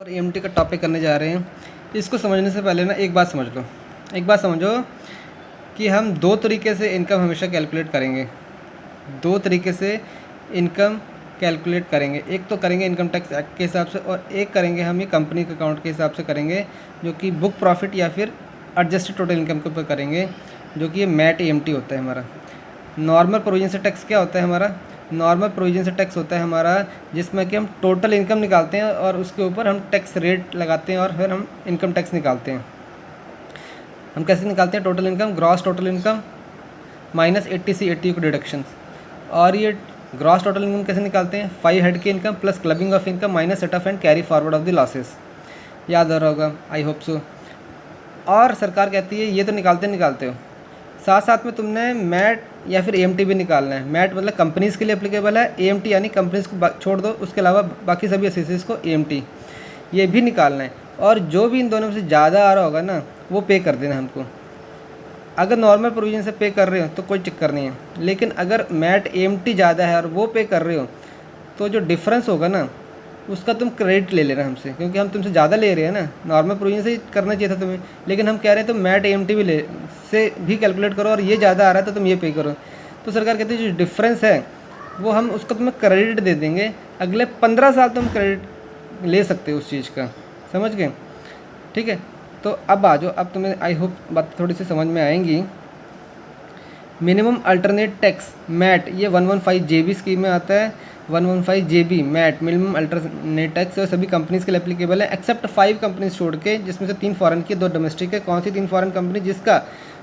और ईएमटी का टॉपिक करने जा रहे हैं। इसको समझने से पहले ना एक बात समझ लो, एक बात समझो कि हम दो तरीके से इनकम हमेशा कैलकुलेट करेंगे। दो तरीके से इनकम कैलकुलेट करेंगे, एक तो करेंगे इनकम टैक्स एक्ट के हिसाब से और एक करेंगे हम ये कंपनी के अकाउंट के हिसाब से करेंगे, जो कि बुक प्रॉफिट या फिर एडजस्टेड टोटल इनकम के ऊपर करेंगे, जो कि ये मैट ईएमटी होता है हमारा। नॉर्मल प्रोविजन से टैक्स क्या होता है हमारा? नॉर्मल प्रोविजन से टैक्स होता है हमारा जिसमें कि हम टोटल इनकम निकालते हैं और उसके ऊपर हम टैक्स रेट लगाते हैं और फिर हम इनकम टैक्स निकालते हैं। हम कैसे निकालते हैं? Total income, gross total income minus 80 को डिडक्शंस। और ये ग्रॉस टोटल इनकम कैसे निकालते हैं? 5 हेड की income plus clubbing of income minus set of and carry forward of the losses. याद आ रहा होगा, आई होप सो। और सरकार कहती है ये तो निकालते हो, साथ साथ में तुमने मैट या फिर एएमटी भी निकालना है। मैट मतलब कंपनीज़ के लिए एप्लीकेबल है, एएमटी यानी कंपनीज़ को छोड़ दो, उसके अलावा बाकी सभी एसेसीज को एएमटी ये भी निकालना है। और जो भी इन दोनों में से ज़्यादा आ रहा होगा ना वो पे कर देना हमको। अगर नॉर्मल प्रोविजन से पे कर रहे हो तो कोई चक्कर नहीं है, लेकिन अगर मैट एएमटी ज़्यादा है और वो पे कर रहे हो तो जो डिफरेंस होगा ना उसका तुम क्रेडिट ले लेना हमसे, क्योंकि हम तुमसे ज़्यादा ले रहे हैं ना। नॉर्मल प्रोविजन से ही करना चाहिए था तुम्हें, लेकिन हम कह रहे हैं तो मैट एएमटी भी ले से भी कैलकुलेट करो और ये ज़्यादा आ रहा है तो तुम ये पे करो। तो सरकार कहती है जो डिफरेंस है वो हम उसका तुम्हें क्रेडिट दे देंगे, अगले 15 साल तुम क्रेडिट ले सकते हो उस चीज़ का। समझ गए? ठीक है, तो अब आ जाओ, अब तुम्हें आई होप बात थोड़ी सी समझ में आएंगी। मिनिमम अल्टरनेट टैक्स मैट ये 115 जेबी स्कीम में आता है। 115 जेबी मैट मिनिमम अल्टरनेट टैक्स और सभी कंपनीज़ के लिए एप्लीकेबल है एक्सेप्ट 5 कंपनीज छोड़ के, जिसमें से 3 फॉरेन की 2 डोमेस्टिक है। कौन सी 3 फॉरेन कंपनी? जिसका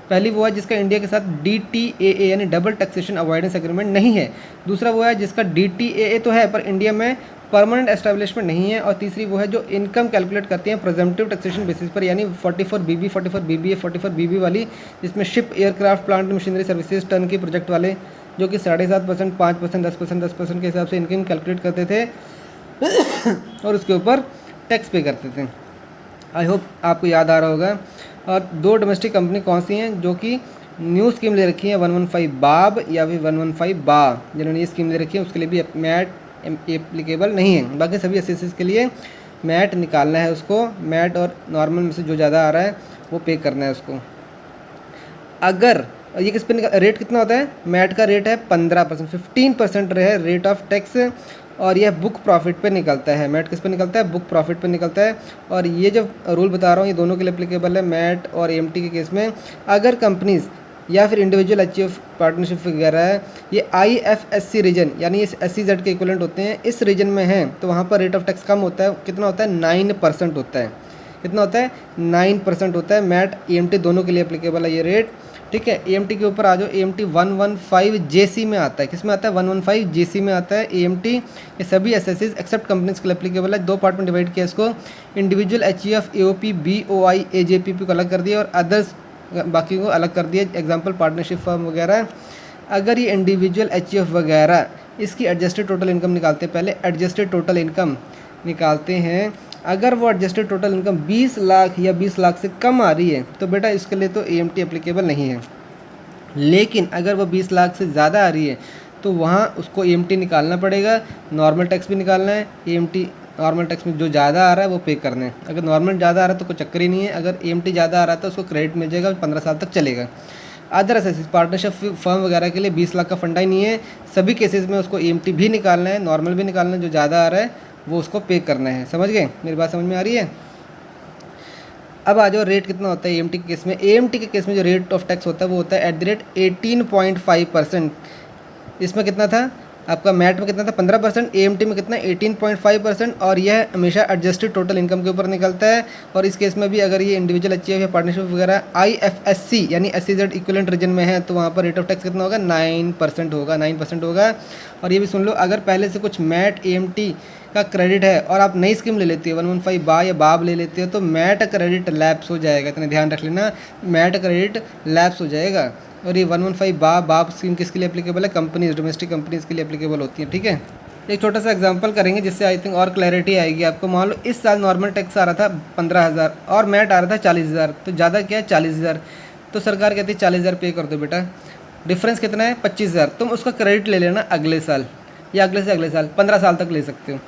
पहली वो है जिसका इंडिया के साथ DTAA यानी डबल टैक्सेशन अवॉइडेंस एग्रीमेंट नहीं है। दूसरा वो है जिसका DTAA तो है पर इंडिया में परमानेंट एस्टेब्लिशमेंट नहीं है। और तीसरी वो है जो इनकम कैलकुलेट करती हैं प्रेजेंटिव टैक्सेशन बेसिस पर, यानी 44BB 44BBA 44BB वाली, जिसमें ship, aircraft, plant, machinery, services, turn की प्रोजेक्ट वाले, जो कि 7.5%, 5%, 10% के हिसाब से इनकम कैलकुलेट करते थे और उसके ऊपर टैक्स पे करते थे। आई होप आपको याद आ रहा होगा। और 2 डोमेस्टिक कंपनी कौन सी हैं जो कि न्यू स्कीम ले रखी है 115 बाब या फिर 115 बा, जिन्होंने ये स्कीम ले रखी है उसके लिए भी मैट एप्लीकेबल नहीं है। बाकी सभी एसेसीज के लिए मैट निकालना है उसको, मैट और नॉर्मल में से जो ज़्यादा आ रहा है वो पे करना है उसको। अगर ये किस पे रेट कितना होता है? मैट का रेट है 15%, 15% है रेट ऑफ टैक्स, और यह बुक प्रॉफिट पे निकलता है। मैट किस पे निकलता है? बुक प्रॉफिट पे निकलता है। और ये जो रूल बता रहा हूँ ये दोनों के लिए एप्लीकेबल है, मैट और एएमटी के केस में। अगर कंपनीज़ या फिर इंडिविजुअल अचीव पार्टनरशिप वगैरह है, ये IFSC रीजन यानी इस SEZ के इक्विवेलेंट होते हैं, इस रीजन में हैं तो वहाँ पर रेट ऑफ टैक्स कम होता है। कितना होता है? 9% होता है। कितना होता है? 9% होता है। मैट एएमटी दोनों के लिए एप्लीकेबल है ये रेट। ठीक है, एएमटी के ऊपर आ जाओ। एएमटी 115 JC में आता है। किस में आता है? 115 JC में आता है एएमटी। ये सभी एसएससीज एक्सेप्ट कंपनीज के लिए एप्लीकेबल है। 2 पार्ट में डिवाइड किया इसको, individual HUF, AOP, BOI, AJPP को अलग कर दिया और अदर्स बाकी को अलग कर दिया, एग्जाम्पल पार्टनरशिप फर्म वगैरह। अगर ये इंडिविजुअल HUF वगैरह इसकी एडजस्टेड टोटल इनकम निकालते हैं, पहले एडजस्टेड टोटल इनकम निकालते हैं। अगर वो एडजस्टेड टोटल इनकम 20 लाख या 20 लाख से कम आ रही है तो बेटा इसके लिए तो एएमटी एप्लीकेबल नहीं है। लेकिन अगर वो 20 लाख से ज़्यादा आ रही है तो वहाँ उसको एएमटी निकालना पड़ेगा, नॉर्मल टैक्स भी निकालना है। एएमटी नॉर्मल टैक्स में जो ज़्यादा आ रहा है वो पे करना है। अगर नॉर्मल ज़्यादा आ रहा है तो कोई चक्कर ही नहीं है, अगर एएमटी ज़्यादा आ रहा है तो उसको क्रेडिट मिल जाएगा, 15 साल तक चलेगा। अदर एसेसीज पार्टनरशिप फर्म वगैरह के लिए 20 लाख का फंडा ही नहीं है। सभी केसेस में उसको एएमटी भी निकालना है, नॉर्मल भी निकालना है, जो ज़्यादा आ रहा है वो उसको पे करना है। समझ गए? मेरी बात समझ में आ रही है? अब आ जाओ, रेट कितना होता है एएमटी के केस में? एएमटी के केस में जो रेट ऑफ टैक्स होता है वो होता है @18.5%। इसमें कितना था आपका? मैट में कितना था? 15%। एएमटी में कितना? 18.5%। और यह हमेशा एडजस्टेड टोटल इनकम के ऊपर निकलता है। और इस केस में भी अगर ये इंडिविजुअल अचीव या पार्टनरशिप वगैरह IFSC यानी SEZ इक्विवेलेंट रीजन में है तो वहाँ पर रेट ऑफ टैक्स कितना होगा? 9% होगा, 9% होगा। और ये भी सुन लो, अगर पहले से कुछ मैट एएमटी का क्रेडिट है और आप नई स्कीम ले लेती हो 115 बा या बाब ले लेते हो तो मैट क्रेडिट लैप्स हो जाएगा। इतना ध्यान रख लेना, मैट क्रेडिट लैप्स हो जाएगा। और ये 115 बाब स्कीम किसके लिए एप्लीकेबल है? कंपनीज, डोमेस्टिक कंपनीज के लिए एप्लीकेबल होती है। ठीक है, एक छोटा सा एग्जांपल करेंगे जिससे आई थिंक और क्लैरिटी आएगी आपको। मान लो इस साल नॉर्मल टैक्स आ रहा था 15,000 और मैट आ रहा था 40,000, तो ज़्यादा क्या है? 40,000। तो सरकार कहती है 40,000 पे कर दो बेटा। डिफरेंस कितना है? 25,000। तुम उसका क्रेडिट ले लेना अगले साल या अगले से अगले साल, 15 साल तक ले सकते हो।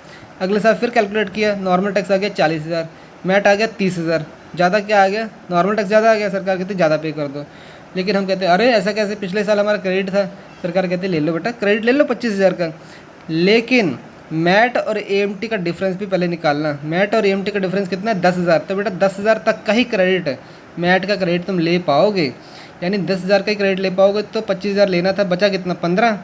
अगले साल फिर कैलकुलेट किया, नॉर्मल टैक्स आ गया 40,000, मैट आ गया 30,000, ज़्यादा क्या आ गया, नॉर्मल टैक्स ज़्यादा आ गया, सरकार कहती ज़्यादा पे कर दो। लेकिन हम कहते हैं अरे ऐसा कैसे, पिछले साल हमारा क्रेडिट था, सरकार कहती ले लो बेटा क्रेडिट ले लो 25,000 का। लेकिन मैट और एएमटी का डिफरेंस भी पहले निकालना, मैट और एएमटी का डिफरेंस कितना है 10,000, तो बेटा 10,000 तक का ही क्रेडिट है, मैट का क्रेडिट तुम ले पाओगे, यानी 10,000 का ही क्रेडिट ले पाओगे। तो 25,000 लेना था, बचा कितना 15,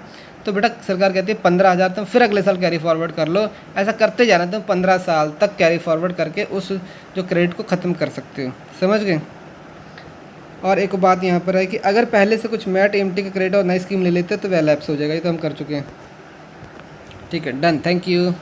तो बेटा सरकार कहती है 15,000 तुम फिर अगले साल कैरी फॉरवर्ड कर लो। ऐसा करते जाना, तुम 15 साल तक कैरी फॉरवर्ड करके उस जो क्रेडिट को ख़त्म कर सकते हो, समझ गए। और एक बात यहाँ पर है कि अगर पहले से कुछ मैट एएमटी का क्रेडिट और नई स्कीम ले लेते तो वह लैप्स हो जाएगा, ये तो हम कर चुके हैं। ठीक है, डन, थैंक यू।